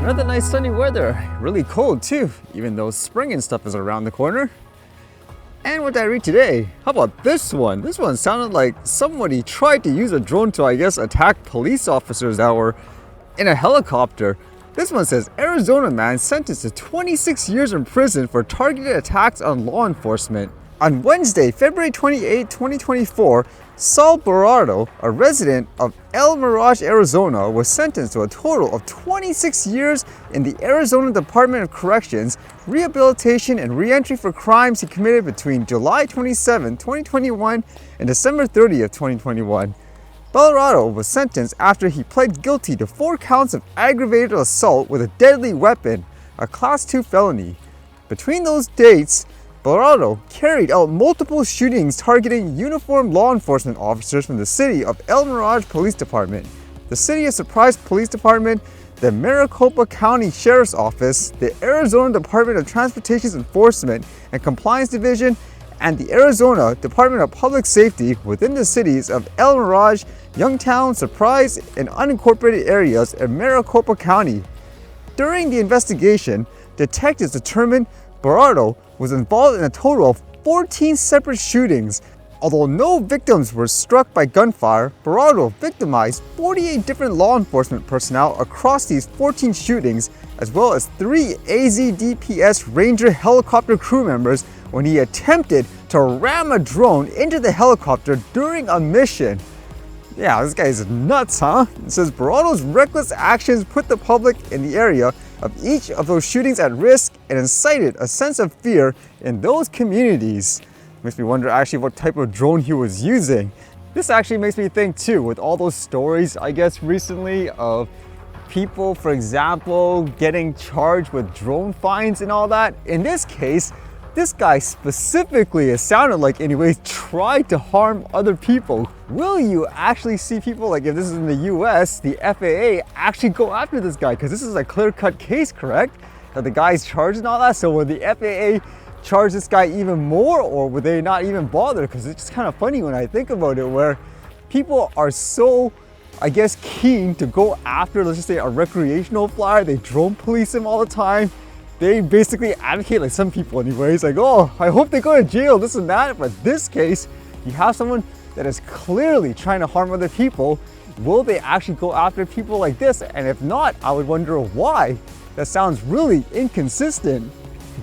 Another nice sunny weather. Really cold too, even though spring and stuff is around the corner. And what did I read today? How about this one? This one sounded like somebody tried to use a drone to, I guess, attack police officers that were in a helicopter. This one says, Arizona man sentenced to 26 years in prison for targeted attacks on law enforcement. On Wednesday, February 28, 2024, Saul Berardo, a resident of El Mirage, Arizona, was sentenced to a total of 26 years in the Arizona Department of Corrections, Rehabilitation and Reentry for crimes he committed between July 27, 2021 and December 30, 2021. Berardo was sentenced after he pled guilty to 4 counts of aggravated assault with a deadly weapon, a Class 2 felony. Between those dates, Berardo carried out multiple shootings targeting uniformed law enforcement officers from the city of El Mirage Police Department, the City of Surprise Police Department, the Maricopa County Sheriff's Office, the Arizona Department of Transportation Enforcement and Compliance Division, and the Arizona Department of Public Safety within the cities of El Mirage, Youngtown, Surprise, and unincorporated areas in Maricopa County. During the investigation, detectives determined Berardo was involved in a total of 14 separate shootings. Although no victims were struck by gunfire, Berardo victimized 48 different law enforcement personnel across these 14 shootings, as well as 3 AZDPS Ranger helicopter crew members when he attempted to ram a drone into the helicopter during a mission. Yeah, this guy is nuts, huh? It says Berardo's reckless actions put the public in the area of each of those shootings at risk and incited a sense of fear in those communities. Makes me wonder actually what type of drone he was using. This actually makes me think too, with all those stories, I guess, recently of people, for example, getting charged with drone fines and all that. In this case, this guy specifically, it sounded like anyways, tried to harm other people. Will you actually see people, like if this is in the US, the FAA actually go after this guy? Because this is a clear-cut case, correct? That the guy's charged and all that. So would the FAA charge this guy even more, or would they not even bother? Because it's just kind of funny when I think about it, where people are so, I guess, keen to go after, let's just say, a recreational flyer. They drone police him all the time. They basically advocate, like some people anyways, like, oh, I hope they go to jail, this and that. But this case, you have someone that is clearly trying to harm other people. Will they actually go after people like this? And if not, I would wonder why. That sounds really inconsistent.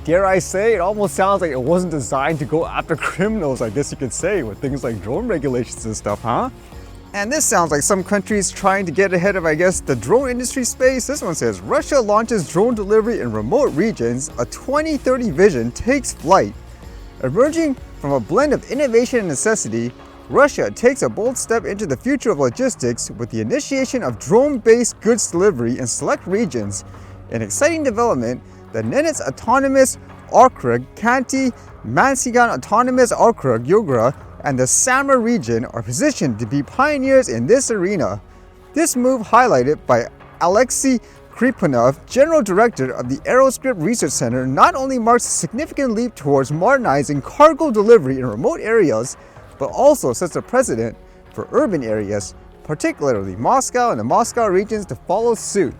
Dare I say, it almost sounds like it wasn't designed to go after criminals, I guess you could say, with things like drone regulations and stuff, huh? And this sounds like some countries trying to get ahead of, I guess, the drone industry space. This one says, Russia launches drone delivery in remote regions. A 2030 vision takes flight. Emerging from a blend of innovation and necessity, Russia takes a bold step into the future of logistics with the initiation of drone-based goods delivery in select regions. An exciting development, the Nenets Autonomous Okrug, Kanti, Mansigan Autonomous Okrug, Yogra, and the Samar region are positioned to be pioneers in this arena. This move, highlighted by Alexei Kriponov, General Director of the Aeroscript Research Center, not only marks a significant leap towards modernizing cargo delivery in remote areas, but also sets a precedent for urban areas, particularly Moscow and the Moscow regions, to follow suit.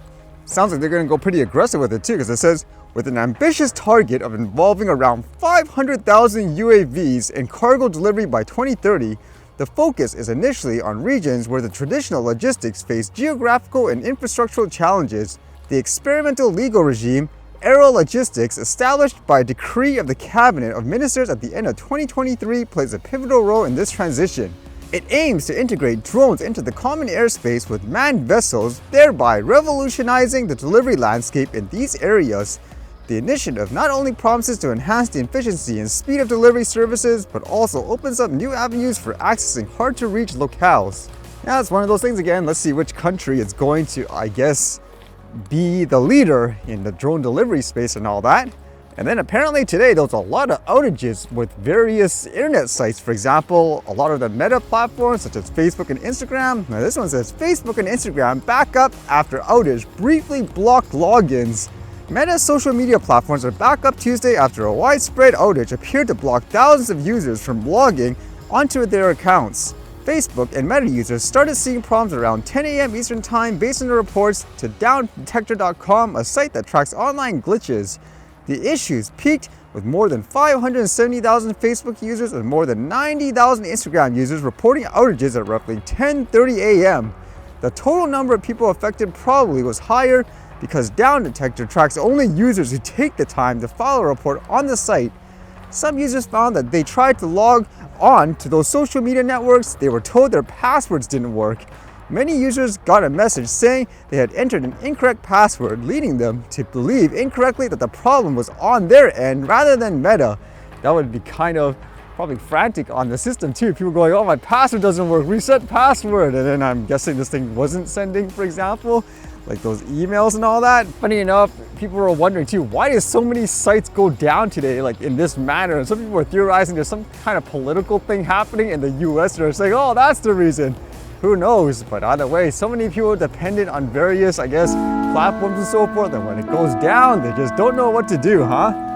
Sounds like they're going to go pretty aggressive with it too, because it says, with an ambitious target of involving around 500,000 UAVs in cargo delivery by 2030, the focus is initially on regions where the traditional logistics face geographical and infrastructural challenges. The experimental legal regime, Aero Logistics, established by a decree of the Cabinet of Ministers at the end of 2023, plays a pivotal role in this transition. It aims to integrate drones into the common airspace with manned vessels, thereby revolutionizing the delivery landscape in these areas. The initiative not only promises to enhance the efficiency and speed of delivery services, but also opens up new avenues for accessing hard-to-reach locales. Now, it's one of those things again. Let's see which country is going to, I guess, be the leader in the drone delivery space and all that. And then apparently today, there was a lot of outages with various internet sites. For example, a lot of the Meta platforms, such as Facebook and Instagram. Now, this one says, Facebook and Instagram back up after outage briefly blocked logins. Meta's social media platforms are back up Tuesday after a widespread outage appeared to block thousands of users from logging onto their accounts. Facebook and Meta users started seeing problems around 10 a.m. Eastern Time based on the reports to downdetector.com, a site that tracks online glitches. The issues peaked with more than 570,000 Facebook users and more than 90,000 Instagram users reporting outages at roughly 10:30 a.m. The total number of people affected probably was higher because Down Detector tracks only users who take the time to file a report on the site. Some users found that they tried to log on to those social media networks, they were told their passwords didn't work. Many users got a message saying they had entered an incorrect password, leading them to believe incorrectly that the problem was on their end rather than Meta. That would be kind of probably frantic on the system too. People going, oh, my password doesn't work, reset password. And then I'm guessing this thing wasn't sending, for example, like those emails and all that. Funny enough, people were wondering too, why did so many sites go down today, like in this manner? And some people were theorizing there's some kind of political thing happening in the US. They're saying, oh, that's the reason. Who knows? But either way, so many people dependent on various, I guess, platforms and so forth. And when it goes down, they just don't know what to do, huh?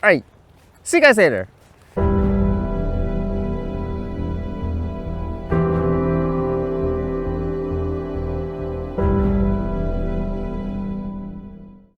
All right, see you guys later.